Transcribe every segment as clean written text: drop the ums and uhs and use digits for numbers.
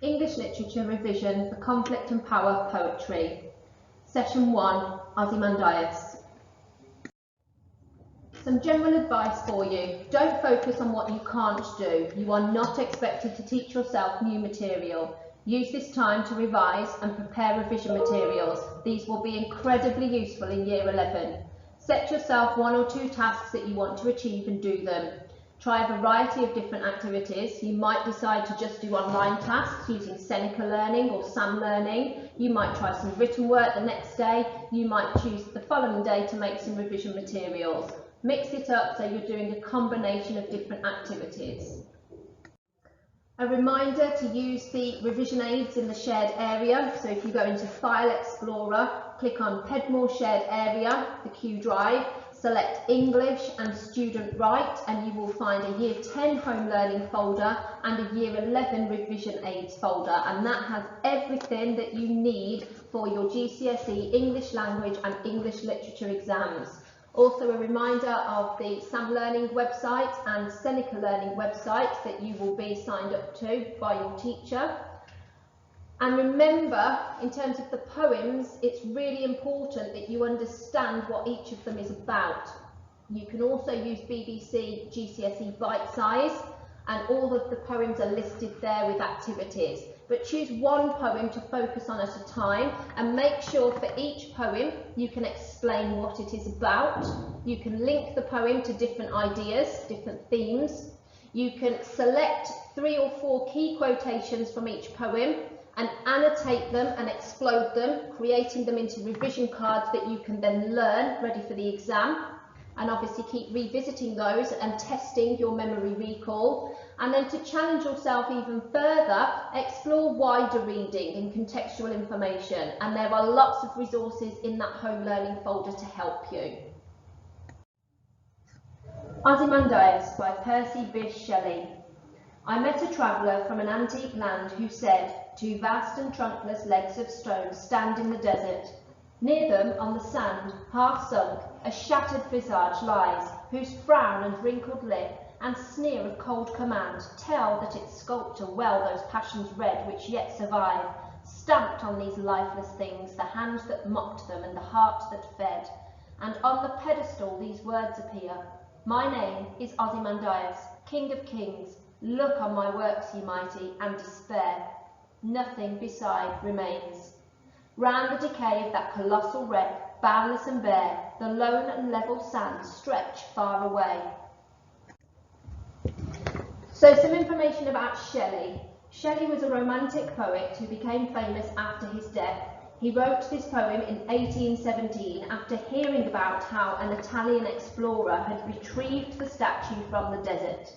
English Literature Revision for Conflict and Power Poetry. Session 1, Ozymandias. Some general advice for you. Don't focus on what you can't do. You are not expected to teach yourself new material. Use this time to revise and prepare revision materials. These will be incredibly useful in Year 11. Set yourself 1 or 2 tasks that you want to achieve and do them. Try a variety of different activities. You might decide to just do online tasks using Seneca Learning or Sam Learning. You might try some written work the next day. You might choose the following day to make some revision materials. Mix it up so you're doing a combination of different activities. A reminder to use the revision aids in the shared area. So if you go into File Explorer, click on Pedmore Shared Area, the Q Drive, select English and Student Write, and you will find a Year 10 Home Learning folder and a Year 11 Revision Aids folder, and that has everything that you need for your GCSE English Language and English Literature exams. Also a reminder of the Sam Learning website and Seneca Learning website that you will be signed up to by your teacher. And remember, in terms of the poems, it's really important that you understand what each of them is about. You can also use BBC GCSE Bite Size, and all of the poems are listed there with activities. But choose one poem to focus on at a time, and make sure for each poem you can explain what it is about. You can link the poem to different ideas, different themes. You can select 3 or 4 key quotations from each poem and annotate them and explode them, creating them into revision cards that you can then learn ready for the exam. And obviously keep revisiting those and testing your memory recall. And then to challenge yourself even further, explore wider reading and contextual information. And there are lots of resources in that home learning folder to help you. Ozymandias by Percy Bysshe Shelley. I met a traveller from an antique land who said, 2 vast and trunkless legs of stone stand in the desert. Near them, on the sand, half sunk, a shattered visage lies, whose frown and wrinkled lip and sneer of cold command tell that its sculptor well those passions read which yet survive. Stamped on these lifeless things the hand that mocked them and the heart that fed, and on the pedestal these words appear. My name is Ozymandias, King of Kings. Look on my works, ye mighty, and despair. Nothing beside remains. Round the decay of that colossal wreck, boundless and bare, the lone and level sands stretch far away. So some information about Shelley. Shelley was a romantic poet who became famous after his death. He wrote this poem in 1817 after hearing about how an Italian explorer had retrieved the statue from the desert.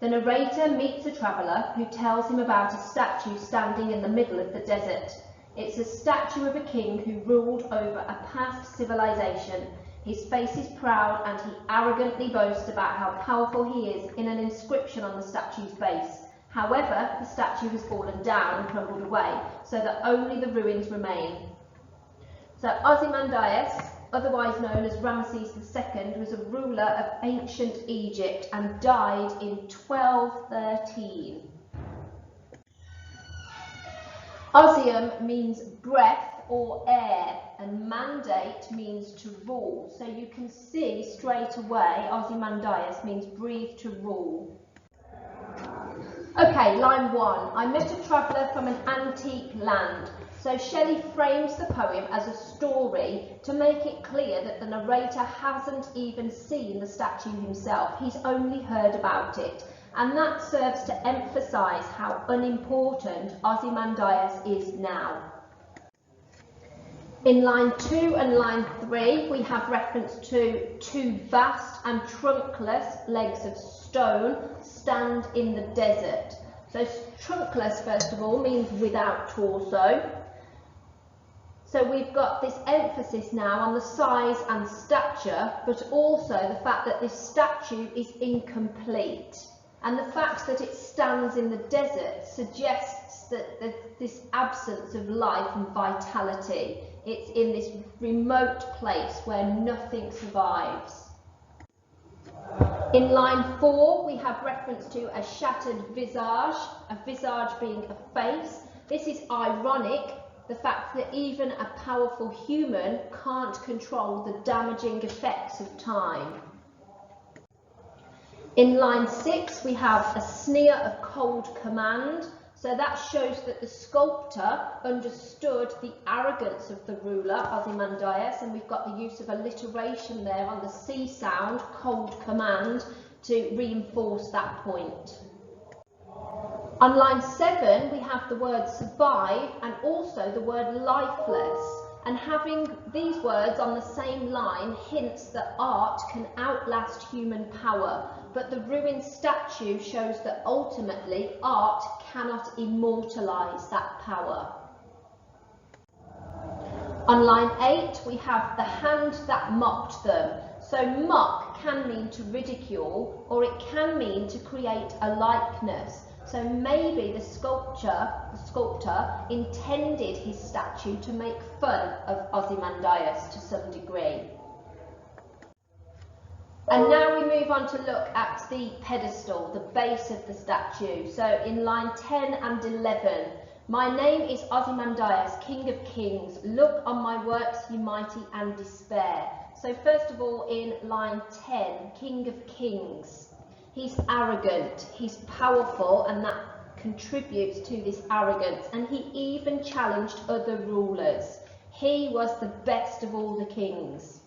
The narrator meets a traveller who tells him about a statue standing in the middle of the desert. It's a statue of a king who ruled over a past civilization. His face is proud and he arrogantly boasts about how powerful he is in an inscription on the statue's base. However, the statue has fallen down and crumbled away, so that only the ruins remain. So Ozymandias, otherwise known as Ramesses II, was a ruler of ancient Egypt and died in 1213. Ozium means breath or air, and mandate means to rule. So you can see straight away Ozymandias means breathe to rule. Okay, line 1. I met a traveller from an antique land. So Shelley frames the poem as a story to make it clear that the narrator hasn't even seen the statue himself. He's only heard about it. And that serves to emphasise how unimportant Ozymandias is now. In line 2 and line 3, we have reference to 2 vast and trunkless legs of stone stand in the desert. So trunkless, first of all, means without torso. So we've got this emphasis now on the size and stature, but also the fact that this statue is incomplete. And the fact that it stands in the desert suggests that this absence of life and vitality. It's in this remote place where nothing survives. In line 4, we have reference to a shattered visage, a visage being a face. This is ironic, the fact that even a powerful human can't control the damaging effects of time. In line 6, we have a sneer of cold command. So that shows that the sculptor understood the arrogance of the ruler, Ozymandias, and we've got the use of alliteration there on the C sound, cold command, to reinforce that point. On line 7, we have the word survive and also the word lifeless. And having these words on the same line hints that art can outlast human power, but the ruined statue shows that ultimately art cannot immortalise that power. On line 8, we have the hand that mocked them. So mock can mean to ridicule, or it can mean to create a likeness. So maybe the sculptor intended his statue to make fun of Ozymandias to some degree. And now we move on to look at the pedestal, the base of the statue. So in line 10 and 11, my name is Ozymandias, King of Kings. Look on my works, ye mighty, and despair. So first of all, in line 10, King of Kings. He's arrogant, he's powerful, and that contributes to this arrogance. And he even challenged other rulers. He was the best of all the kings.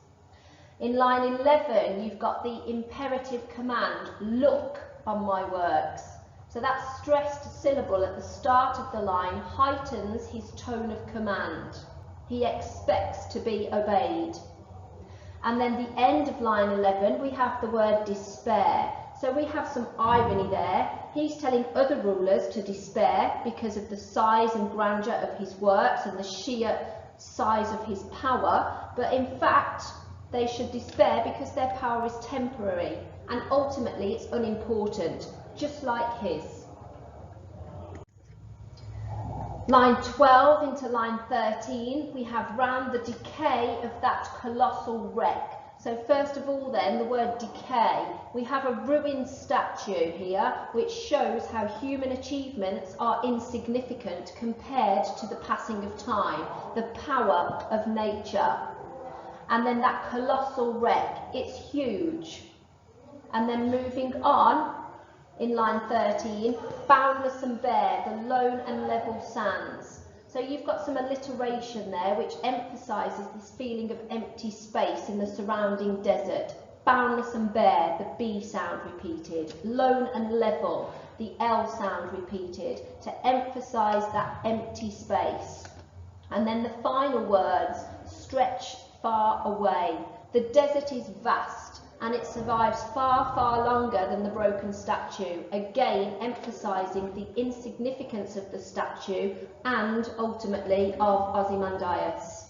In line 11, you've got the imperative command, look on my works. So that stressed syllable at the start of the line heightens his tone of command. He expects to be obeyed. And then the end of line 11, we have the word despair. So we have some irony there. He's telling other rulers to despair because of the size and grandeur of his works and the sheer size of his power. But in fact, they should despair because their power is temporary and ultimately it's unimportant, just like his. Line 12 into line 13, we have round the decay of that colossal wreck. So first of all then, the word decay. We have a ruined statue here, which shows how human achievements are insignificant compared to the passing of time, the power of nature. And then that colossal wreck, it's huge. And then moving on, in line 13, boundless and bare, the lone and level sands. So you've got some alliteration there which emphasises this feeling of empty space in the surrounding desert. Boundless and bare, the B sound repeated. Lone and level, the L sound repeated, to emphasise that empty space. And then the final words, stretch far away. The desert is vast and it survives far, far longer than the broken statue, again emphasising the insignificance of the statue and ultimately of Ozymandias.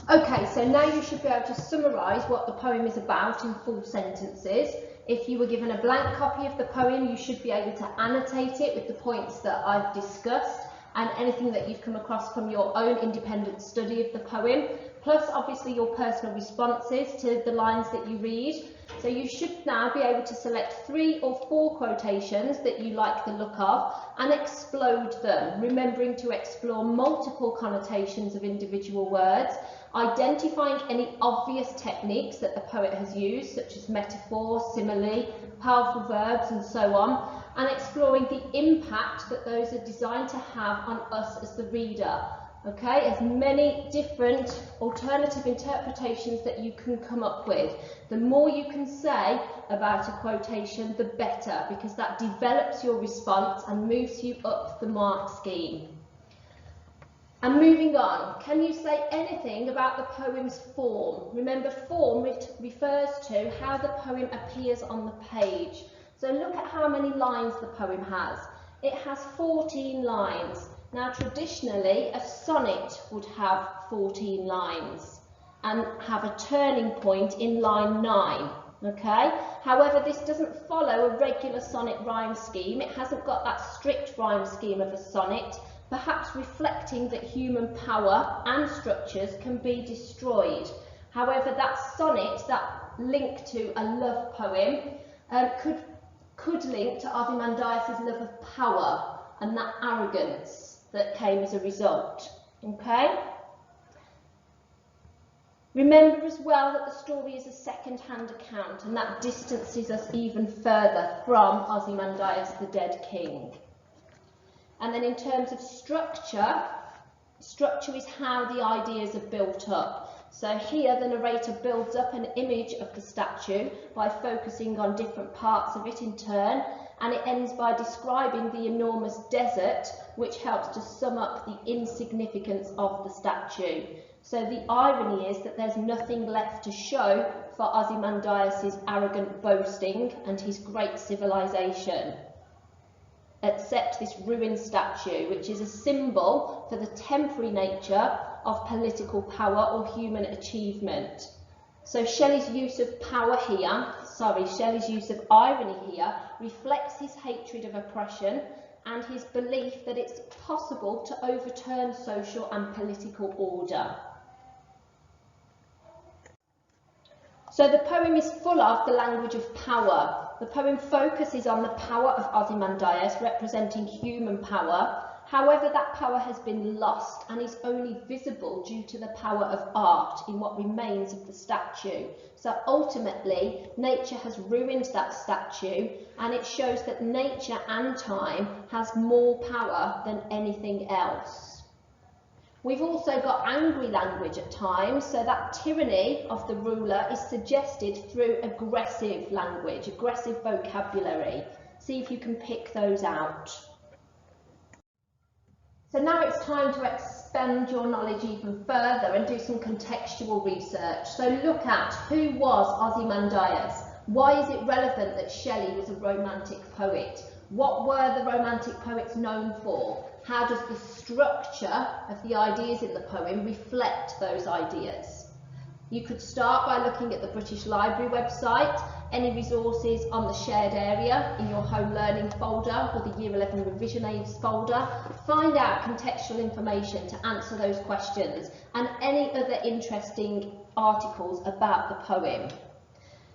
Okay, so now you should be able to summarise what the poem is about in full sentences. If you were given a blank copy of the poem, you should be able to annotate it with the points that I've discussed and anything that you've come across from your own independent study of the poem, plus obviously your personal responses to the lines that you read. So you should now be able to select 3 or 4 quotations that you like the look of and explode them, remembering to explore multiple connotations of individual words, identifying any obvious techniques that the poet has used, such as metaphor, simile, powerful verbs and so on, and exploring the impact that those are designed to have on us as the reader. Okay, as many different alternative interpretations that you can come up with. The more you can say about a quotation, the better, because that develops your response and moves you up the mark scheme. And moving on, can you say anything about the poem's form? Remember, form refers to how the poem appears on the page. So look at how many lines the poem has. It has 14 lines. Now, traditionally, a sonnet would have 14 lines and have a turning point in line 9, okay? However, this doesn't follow a regular sonnet rhyme scheme. It hasn't got that strict rhyme scheme of a sonnet, perhaps reflecting that human power and structures can be destroyed. However, that sonnet, that link to a love poem, could link to Ozymandias' love of power and that arrogance that came as a result. Okay? Remember as well that the story is a second-hand account, and that distances us even further from Ozymandias, the dead king. And then in terms of structure, structure is how the ideas are built up. So here the narrator builds up an image of the statue by focusing on different parts of it in turn, and it ends by describing the enormous desert, which helps to sum up the insignificance of the statue. So the irony is that there's nothing left to show for Ozymandias' arrogant boasting and his great civilization, except this ruined statue, which is a symbol for the temporary nature of political power or human achievement. So Shelley's use of Shelley's use of irony here reflects his hatred of oppression and his belief that it's possible to overturn social and political order. So the poem is full of the language of power. The poem focuses on the power of Ozymandias, representing human power. However, that power has been lost and is only visible due to the power of art in what remains of the statue. So ultimately, nature has ruined that statue, and it shows that nature and time has more power than anything else. We've also got angry language at times, so that tyranny of the ruler is suggested through aggressive language, aggressive vocabulary. See if you can pick those out. So now it's time to expand your knowledge even further and do some contextual research. So look at who was Ozymandias? Why is it relevant that Shelley was a romantic poet? What were the romantic poets known for? How does the structure of the ideas in the poem reflect those ideas? You could start by looking at the British Library website, any resources on the shared area in your home learning folder or the Year 11 revision aids folder. Find out contextual information to answer those questions and any other interesting articles about the poem.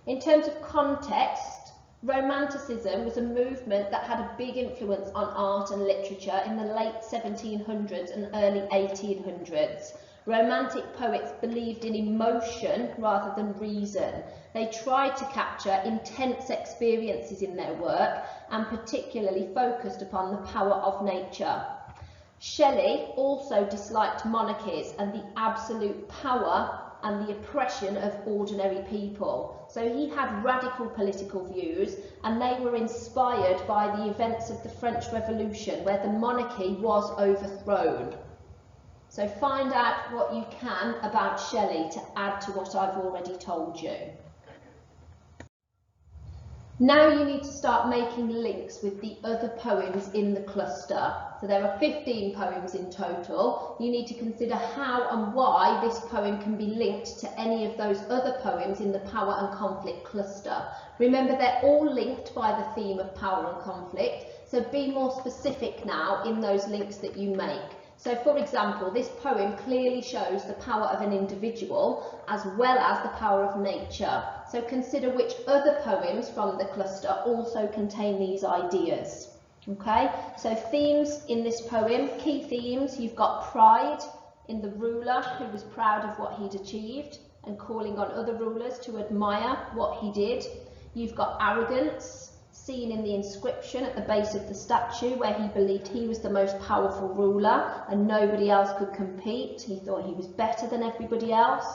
In terms of context, Romanticism was a movement that had a big influence on art and literature in the late 1700s and early 1800s. Romantic poets believed in emotion rather than reason. They tried to capture intense experiences in their work and particularly focused upon the power of nature. Shelley also disliked monarchies and the absolute power and the oppression of ordinary people. So he had radical political views, and they were inspired by the events of the French Revolution, where the monarchy was overthrown. So find out what you can about Shelley to add to what I've already told you. Now you need to start making links with the other poems in the cluster. So there are 15 poems in total. You need to consider how and why this poem can be linked to any of those other poems in the power and conflict cluster. Remember, they're all linked by the theme of power and conflict, so be more specific now in those links that you make. So for example, this poem clearly shows the power of an individual as well as the power of nature. So consider which other poems from the cluster also contain these ideas. Okay, so themes in this poem, key themes, you've got pride in the ruler who was proud of what he'd achieved and calling on other rulers to admire what he did. You've got arrogance, seen in the inscription at the base of the statue, where he believed he was the most powerful ruler and nobody else could compete. He thought he was better than everybody else.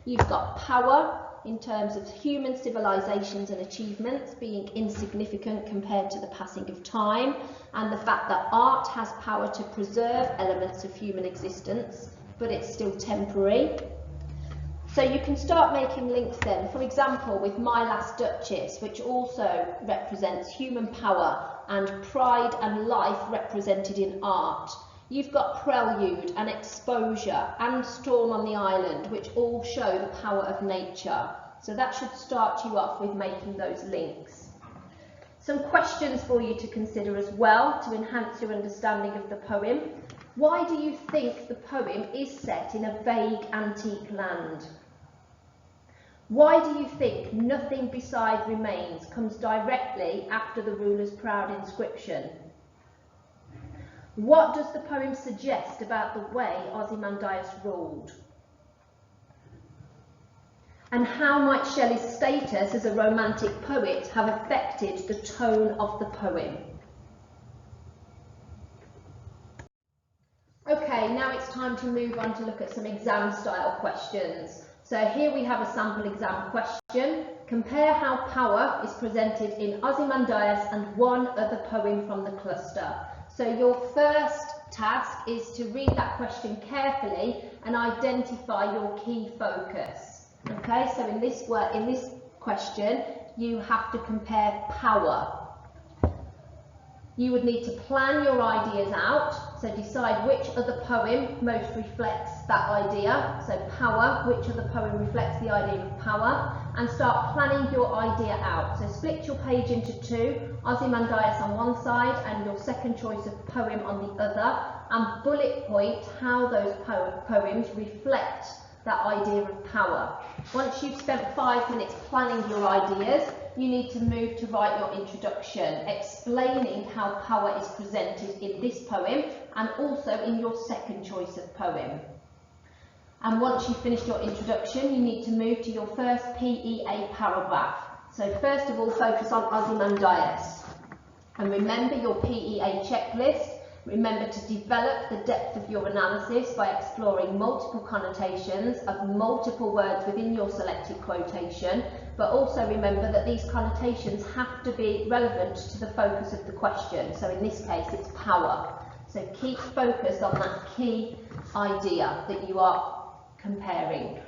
You've got power in terms of human civilizations and achievements being insignificant compared to the passing of time, and the fact that art has power to preserve elements of human existence, but it's still temporary. So you can start making links then, for example, with My Last Duchess, which also represents human power and pride and life represented in art. You've got Prelude and Exposure and Storm on the Island, which all show the power of nature. So that should start you off with making those links. Some questions for you to consider as well to enhance your understanding of the poem. Why do you think the poem is set in a vague antique land? Why do you think nothing beside remains comes directly after the ruler's proud inscription? What does the poem suggest about the way Ozymandias ruled? And how might Shelley's status as a romantic poet have affected the tone of the poem? Okay, now it's time to move on to look at some exam style questions. So here we have a sample exam question. Compare how power is presented in Ozymandias and one other poem from the cluster. So your first task is to read that question carefully and identify your key focus. Okay, so in this question, you have to compare power. You would need to plan your ideas out, so decide which other poem most reflects that idea. So power, which other poem reflects the idea of power, and start planning your idea out. So split your page into two, Ozymandias on one side and your second choice of poem on the other, and bullet point how those poems reflect that idea of power. Once you've spent 5 minutes planning your ideas, you need to move to write your introduction, explaining how power is presented in this poem and also in your second choice of poem. And once you've finished your introduction, you need to move to your first PEA paragraph. So first of all, focus on Ozymandias. And remember your PEA checklist. Remember to develop the depth of your analysis by exploring multiple connotations of multiple words within your selected quotation, but also remember that these connotations have to be relevant to the focus of the question. So in this case, it's power. So keep focused on that key idea that you are comparing.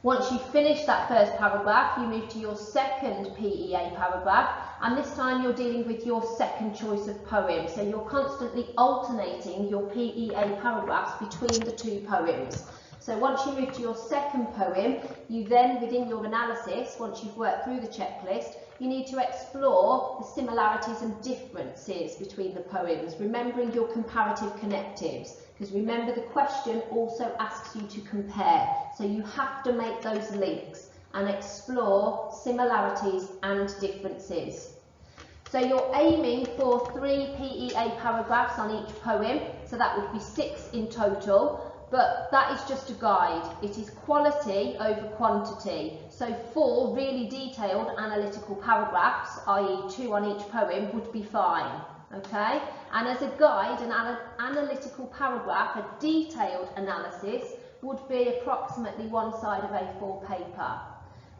Once you've finished that first paragraph, you move to your second PEA paragraph, and this time you're dealing with your second choice of poem. So you're constantly alternating your PEA paragraphs between the two poems. So once you move to your second poem, you then, within your analysis, once you've worked through the checklist, you need to explore the similarities and differences between the poems, remembering your comparative connectives. Because remember, the question also asks you to compare. So you have to make those links and explore similarities and differences. So you're aiming for 3 PEA paragraphs on each poem. So that would be 6 in total. But that is just a guide. It is quality over quantity. So 4 really detailed analytical paragraphs, i.e. 2 on each poem, would be fine. Okay? And as a guide, an analytical paragraph, a detailed analysis, would be approximately 1 side of A4 paper.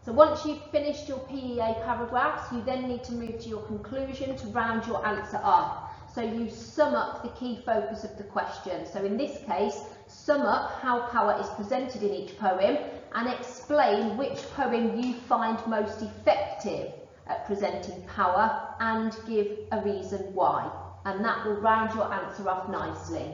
So once you've finished your PEA paragraphs, you then need to move to your conclusion to round your answer up. So you sum up the key focus of the question. So in this case, sum up how power is presented in each poem and explain which poem you find most effective at presenting power and give a reason why. And that will round your answer off nicely.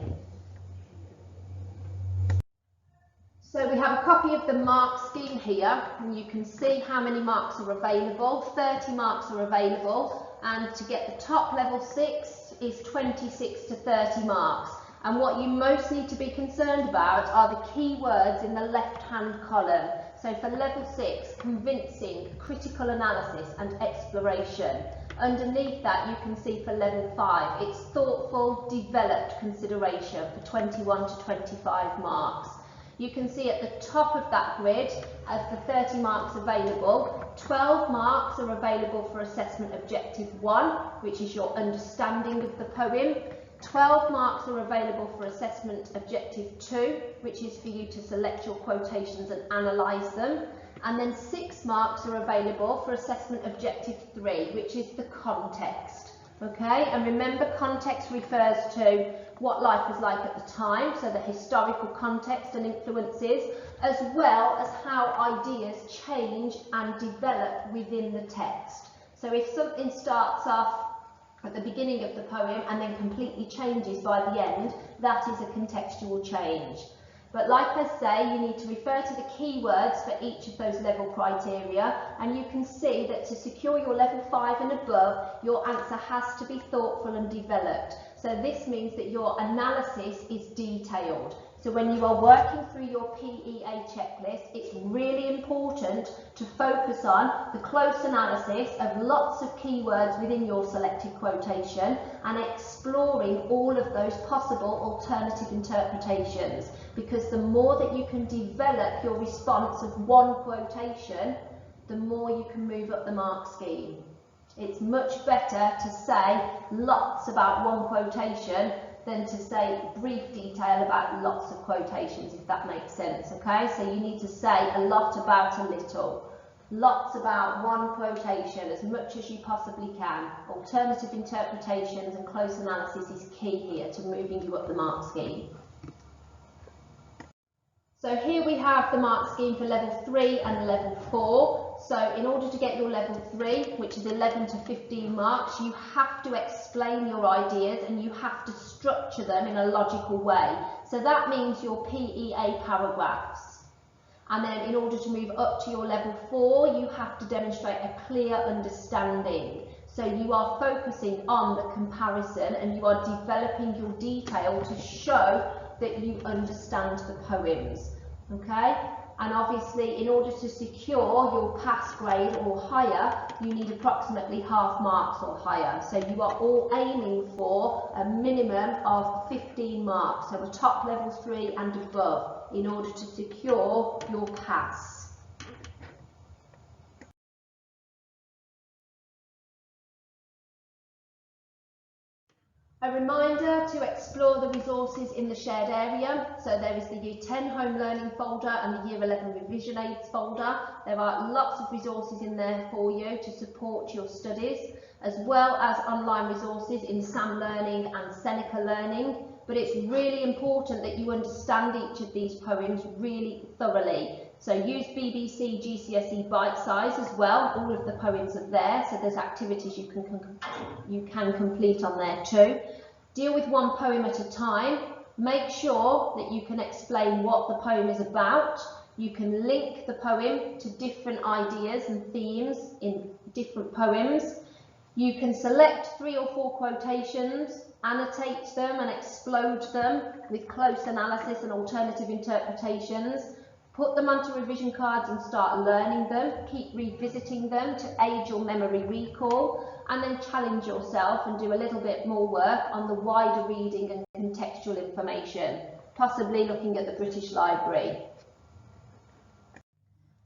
So we have a copy of the mark scheme here, and you can see how many marks are available. 30 marks are available, and to get the top level 6 is 26 to 30 marks. And what you most need to be concerned about are the key words in the left-hand column. So for level 6, convincing, critical analysis and exploration. Underneath that you can see for level 5, it's thoughtful, developed consideration for 21 to 25 marks. You can see at the top of that grid, as the 30 marks available, 12 marks are available for assessment objective 1, which is your understanding of the poem. 12 marks are available for assessment objective 2, which is for you to select your quotations and analyse them. And then 6 marks are available for assessment objective 3, which is the context. Okay, and remember, context refers to what life was like at the time, so the historical context and influences, as well as how ideas change and develop within the text. So if something starts off at the beginning of the poem and then completely changes by the end, that is a contextual change. But like I say, you need to refer to the keywords for each of those level criteria, and you can see that to secure your level 5 and above, your answer has to be thoughtful and developed. So this means that your analysis is detailed. So when you are working through your PEA checklist, it's really important to focus on the close analysis of lots of keywords within your selected quotation and exploring all of those possible alternative interpretations, because the more that you can develop your response of one quotation, the more you can move up the mark scheme. It's much better to say lots about one quotation than to say brief detail about lots of quotations, if that makes sense, okay? So you need to say a lot about a little. Lots about one quotation, as much as you possibly can. Alternative interpretations and close analysis is key here to moving you up the mark scheme. So here we have the mark scheme for level 3 and level 4. So in order to get your level 3, which is 11 to 15 marks, you have to explain your ideas and you have to structure them in a logical way. So that means your PEA paragraphs. And then in order to move up to your level 4, you have to demonstrate a clear understanding. So you are focusing on the comparison and you are developing your detail to show that you understand the poems, okay? And obviously, in order to secure your pass grade or higher, you need approximately half marks or higher. So you are all aiming for a minimum of 15 marks, so a top level 3 and above, in order to secure your pass. A reminder to explore the resources in the shared area. So there is the Year 10 Home Learning folder and the Year 11 Revision Aids folder. There are lots of resources in there for you to support your studies, as well as online resources in SAM Learning and Seneca Learning. But it's really important that you understand each of these poems really thoroughly. So use BBC GCSE Bite Size as well. All of the poems are there, so there's activities you can complete on there too. Deal with one poem at a time. Make sure that you can explain what the poem is about. You can link the poem to different ideas and themes in different poems. You can select 3 or 4 quotations, annotate them and explode them with close analysis and alternative interpretations. Put them onto revision cards and start learning them. Keep revisiting them to aid your memory recall, and then challenge yourself and do a little bit more work on the wider reading and contextual information, possibly looking at the British Library.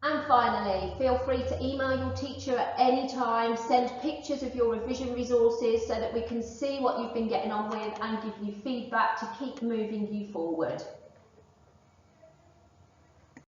And finally, feel free to email your teacher at any time, send pictures of your revision resources so that we can see what you've been getting on with and give you feedback to keep moving you forward.